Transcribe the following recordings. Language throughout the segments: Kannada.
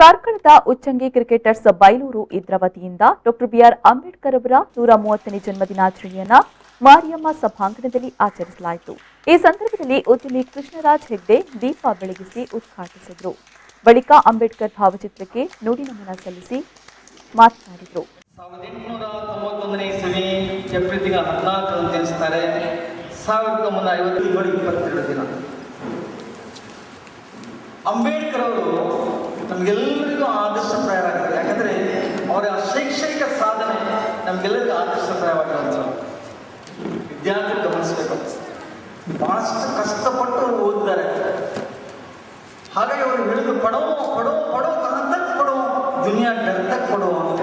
ಕಾರ್ಕಳದ ಉಚ್ಚಂಗಿ ಕ್ರಿಕೆಟರ್ಸ್ ಬೈಲೂರು ಇದ್ರ ವತಿಯಿಂದ ಡಾಕ್ಟರ್ ಬಿಆರ್ ಅಂಬೇಡ್ಕರ್ ಅವರ 130ನೇ ಜನ್ಮದಿನಾಚರಣೆಯನ್ನು ಮಾರಿಯಮ್ಮ ಸಭಾಂಗಣದಲ್ಲಿ ಆಚರಿಸಲಾಯಿತು। ಈ ಸಂದರ್ಭದಲ್ಲಿ ಉದ್ಯಮಿ ಕೃಷ್ಣರಾಜ್ ಹೆಗ್ಡೆ ದೀಪ ಬೆಳಗಿಸಿ ಉದ್ಘಾಟಿಸಿದರು। ಬಳಿಕ ಅಂಬೇಡ್ಕರ್ ಭಾವಚಿತ್ರಕ್ಕೆ ನುಡಿ ನಮನ ಸಲ್ಲಿಸಿ ಮಾತನಾಡಿದರು। 1891ನೇ ಇಸವಿ ಏಪ್ರಿಲ್ 14ರಂದು ಜನಿಸುತ್ತಾರೆ। 1952 ದಿನ ಅಂಬೇಡ್ಕರ್ ಅವರು ನಮಗೆಲ್ಲರಿಗೂ ಆದರ್ಶಪ್ರಾಯರಾಗಿದ್ದಾರೆ। ಯಾಕಂದರೆ ಅವರ ಶೈಕ್ಷಣಿಕ ಸಾಧನೆ ನಮಗೆಲ್ಲರಿಗೂ ಆದರ್ಶಪ್ರಾಯವಾಗಿರುವಂಥದ್ದು। ವಿದ್ಯಾರ್ಥಿಗಳು ಗಮನಿಸಬೇಕು, ಬಹಳಷ್ಟು ಕಷ್ಟಪಟ್ಟು ಓದಿದ್ದಾರೆ। ಹಾಗಾಗಿ ಅವರು ಹೇಳಿದ್ರು ಪಡೋ ಪಡೋ ಪಡೋ ಕನತಕ್ ಪಡೋ ದುನಿಯಾ ಡರ್ತಕ್ ಪಡೋ ಅಂತ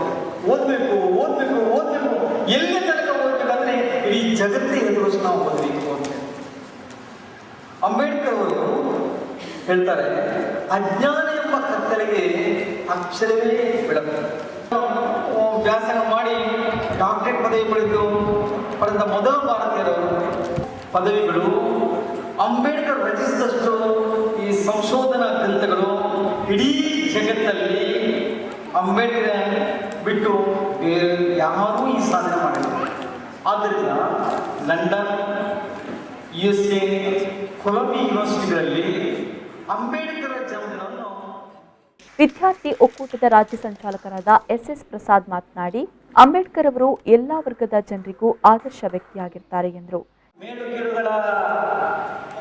ಓದಬೇಕು ಓದಬೇಕು ಓದಬೇಕು, ಎಲ್ಲಿ ತನಕ ಓದಬೇಕಂದ್ರೆ ಇಡೀ ಜಗತ್ತೇ ಎದುರಿಸಿ ನಾವು ಓದಬೇಕು ಅಂತ ಅಂಬೇಡ್ಕರ್ ಅವರು ಹೇಳ್ತಾರೆ। ಅಜ್ಞಾನ ಎಂಬ ಕತ್ತಲೆಗೆ ಅಕ್ಷರವೇ ಬೆಳಕು। ವ್ಯಾಸಂಗ ಮಾಡಿ ಡಾಕ್ಟರೇಟ್ ಪದವಿ ಪಡೆದ ಮೊದಲ ಭಾರತೀಯರವರು ಪದವಿಗಳು ಅಂಬೇಡ್ಕರ್ ರಚಿಸಿದಷ್ಟು ಈ ಸಂಶೋಧನಾ ಗ್ರಂಥಗಳು ಇಡೀ ಜಗತ್ತಲ್ಲಿ ಅಂಬೇಡ್ಕರ್ ಬಿಟ್ಟು ಬೇರೆ ಯಾರೂ ಈ ಸಾಧನೆ ಮಾಡಿಲ್ಲ। ಆದ್ದರಿಂದ ಲಂಡನ್, USA, ಕೊಲಂಬಿಯಾ ಯೂನಿವರ್ಸಿಟಿಗಳಲ್ಲಿ ಅಂಬೇಡ್ಕರ್ ಜನ್ಮದಿನವನ್ನು ವಿದ್ಯಾರ್ಥಿ ಒಕ್ಕೂಟದ ರಾಜ್ಯ ಸಂಚಾಲಕರಾದ SS ಪ್ರಸಾದ್ ಮಾತನಾಡಿ, ಅಂಬೇಡ್ಕರ್ ಅವರು ಎಲ್ಲಾ ವರ್ಗದ ಜನರಿಗೂ ಆದರ್ಶ ವ್ಯಕ್ತಿಯಾಗಿರ್ತಾರೆ ಎಂದರು। ಮೇಲುಕೀಳುಗಳ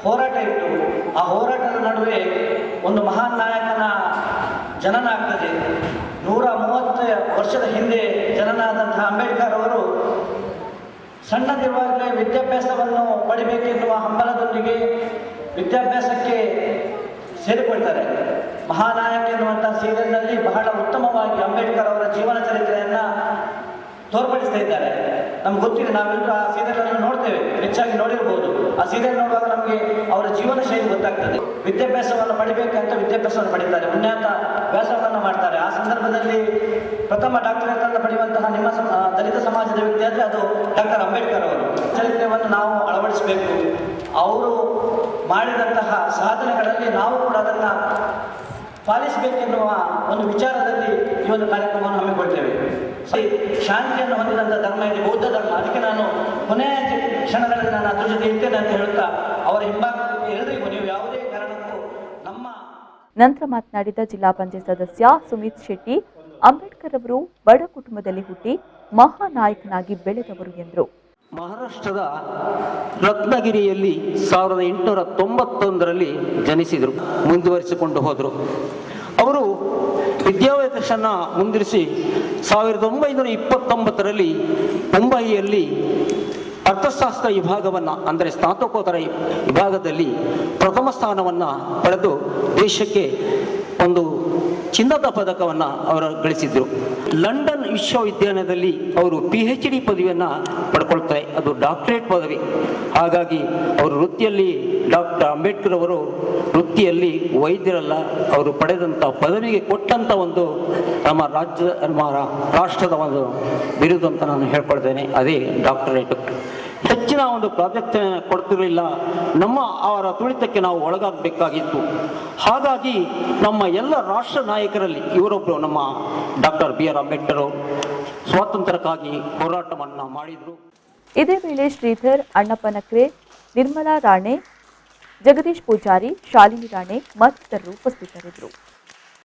ಹೋರಾಟ ಇತ್ತು, ಆ ಹೋರಾಟದ ನಡುವೆ ಒಂದು ಮಹಾನ್ ನಾಯಕನ ಜನನ ಆಗ್ತದೆ। 130 ವರ್ಷದ ಹಿಂದೆ ಜನನಾದಂತಹ ಅಂಬೇಡ್ಕರ್ ಅವರು ಸಣ್ಣದಿರುವಾಗಲೇ ವಿದ್ಯಾಭ್ಯಾಸವನ್ನು ಪಡಿಬೇಕೆನ್ನುವ ಹಂಬಲದೊಂದಿಗೆ ವಿದ್ಯಾಭ್ಯಾಸಕ್ಕೆ ಸೇರಿಕೊಳ್ತಾರೆ। ಮಹಾನಾಯಕ ಎನ್ನುವಂತಹ ಸೀರಿಯಲ್ನಲ್ಲಿ ಬಹಳ ಉತ್ತಮವಾಗಿ ಅಂಬೇಡ್ಕರ್ ಅವರ ಜೀವನ ಚರಿತ್ರೆಯನ್ನು ತೋರ್ಪಡಿಸ್ತಾ ಇದ್ದಾರೆ। ನಮ್ಗೆ ಗೊತ್ತಿದೆ, ನಾವೆಲ್ಲರೂ ಆ ಸೀರಿಯಲನ್ನು ನೋಡ್ತೇವೆ, ಹೆಚ್ಚಾಗಿ ನೋಡಿರ್ಬೋದು। ಆ ಸೀರಿಯಲ್ ನೋಡುವಾಗ ನಮಗೆ ಅವರ ಜೀವನ ಶೈಲಿ ಗೊತ್ತಾಗ್ತದೆ। ವಿದ್ಯಾಭ್ಯಾಸವನ್ನು ಪಡಿಬೇಕಂತ ವಿದ್ಯಾಭ್ಯಾಸವನ್ನು ಪಡಿತಾರೆ, ಉನ್ನತ ವ್ಯಾಸಂಗವನ್ನು ಮಾಡ್ತಾರೆ। ಆ ಸಂದರ್ಭದಲ್ಲಿ ಪ್ರಥಮ ಡಾಕ್ಟರೇಟ್ ಅನ್ನು ಪಡೆಯುವಂತಹ ನಿಮ್ಮ ದಲಿತ ಸಮಾಜದ ವ್ಯಕ್ತಿ ಆದರೆ ಅದು ಡಾಕ್ಟರ್ ಅಂಬೇಡ್ಕರ್ ಅವರು। ಚರಿತ್ರೆಯನ್ನು ನಾವು ಅಳವಡಿಸಬೇಕು, ಅವರು ಮಾಡಿದಂತಹ ಸಾಧನೆಗಳಲ್ಲಿ ನಾವು ಕೂಡ ಅದನ್ನು ಪಾಲಿಸಬೇಕೆನ್ನುವ ಒಂದು ವಿಚಾರದಲ್ಲಿ ಈ ಒಂದು ಕಾರ್ಯಕ್ರಮವನ್ನು ಹಮ್ಮಿಕೊಳ್ತೇವೆ। ಶಾಂತಿಯನ್ನು ಹೊಂದಿದಂಥ ಧರ್ಮ ಇದೆ ಬೌದ್ಧ ಧರ್ಮ, ಅದಕ್ಕೆ ನಾನು ಕೊನೆಯ ಕ್ಷಣಗಳಲ್ಲಿ ನಾನು ಅದ್ರ ಜೊತೆ ಇರ್ತೇನೆ ಅಂತ ಹೇಳುತ್ತಾ ಅವರ ಹಿಂಭಾಗದಲ್ಲಿ ಎಲ್ಲರಿಗೂ ನೀವು ಯಾವುದೇ ಕಾರಣಕ್ಕೂ ನಮ್ಮ ನಂತರ ಮಾತನಾಡಿದ ಜಿಲ್ಲಾ ಪಂಚಾಯತ್ ಸದಸ್ಯ ಸುಮಿತ್ ಶೆಟ್ಟಿ, ಅಂಬೇಡ್ಕರ್ ಅವರು ಬಡ ಕುಟುಂಬದಲ್ಲಿ ಹುಟ್ಟಿ ಮಹಾನಾಯಕನಾಗಿ ಬೆಳೆದವರು ಎಂದರು। ಮಹಾರಾಷ್ಟ್ರದ ರತ್ನಗಿರಿಯಲ್ಲಿ 1891ರಲ್ಲಿ ಜನಿಸಿದರು, ಮುಂದುವರಿಸಿಕೊಂಡು ಹೋದರು। ಅವರು ವಿದ್ಯಾಭ್ಯಾಸನ ಮುಂದುವರಿಸಿ 1929ರಲ್ಲಿ ಮುಂಬಯಿಯಲ್ಲಿ ಅರ್ಥಶಾಸ್ತ್ರ ವಿಭಾಗವನ್ನು ಅಂದರೆ ಸ್ನಾತಕೋತ್ತರ ವಿಭಾಗದಲ್ಲಿ ಪ್ರಥಮ ಸ್ಥಾನವನ್ನು ಪಡೆದು ದೇಶಕ್ಕೆ ಒಂದು ಚಿನ್ನದ ಪದಕವನ್ನು ಅವರು ಗಳಿಸಿದರು। ಲಂಡನ್ ವಿಶ್ವವಿದ್ಯಾಲಯದಲ್ಲಿ ಅವರು PhD ಪದವಿಯನ್ನು ಪಡ್ಕೊಳ್ತಾರೆ, ಅದು ಡಾಕ್ಟರೇಟ್ ಪದವಿ। ಹಾಗಾಗಿ ಅವರು ವೃತ್ತಿಯಲ್ಲಿ ಡಾಕ್ಟರ್ ಅಂಬೇಡ್ಕರ್ ಅವರು ವೃತ್ತಿಯಲ್ಲಿ ವೈದ್ಯರಲ್ಲ, ಅವರು ಪಡೆದಂಥ ಪದವಿಗೆ ಕೊಟ್ಟಂಥ ಒಂದು ನಮ್ಮ ರಾಷ್ಟ್ರದ ಒಂದು ಬಿರುದು ಅಂತ ನಾನು ಹೇಳ್ಕೊಳ್ತೇನೆ, ಅದೇ ಡಾಕ್ಟರೇಟ್। ಹೆಚ್ಚಿನ ಒಂದು ಪ್ರಾಜೆಕ್ಟ್ ಕೊಡ್ತಿರಲಿಲ್ಲ, ಅವರ ತುಳಿತಕ್ಕೆ ನಾವು ಒಳಗಾಗಬೇಕಾಗಿತ್ತು। ಹಾಗಾಗಿ ನಮ್ಮ ಎಲ್ಲ ರಾಷ್ಟ್ರ ನಾಯಕರಲ್ಲಿ ಇವರೊಬ್ಬರು ನಮ್ಮ ಡಾಕ್ಟರ್ BR ಅಂಬೇಡ್ಕರ್ ಅವರು ಸ್ವಾತಂತ್ರ್ಯಕ್ಕಾಗಿ ಹೋರಾಟವನ್ನು ಮಾಡಿದರು। ಇದೇ ವೇಳೆ ಶ್ರೀಧರ್, ಅಣ್ಣಪ್ಪ ನಕ್ರೆ, ನಿರ್ಮಲಾ ರಾಣೆ, ಜಗದೀಶ್ ಪೂಜಾರಿ, ಶಾಲಿನಿ ರಾಣೆ ಮತ್ತಿತರರು ಉಪಸ್ಥಿತರಿದ್ದರು।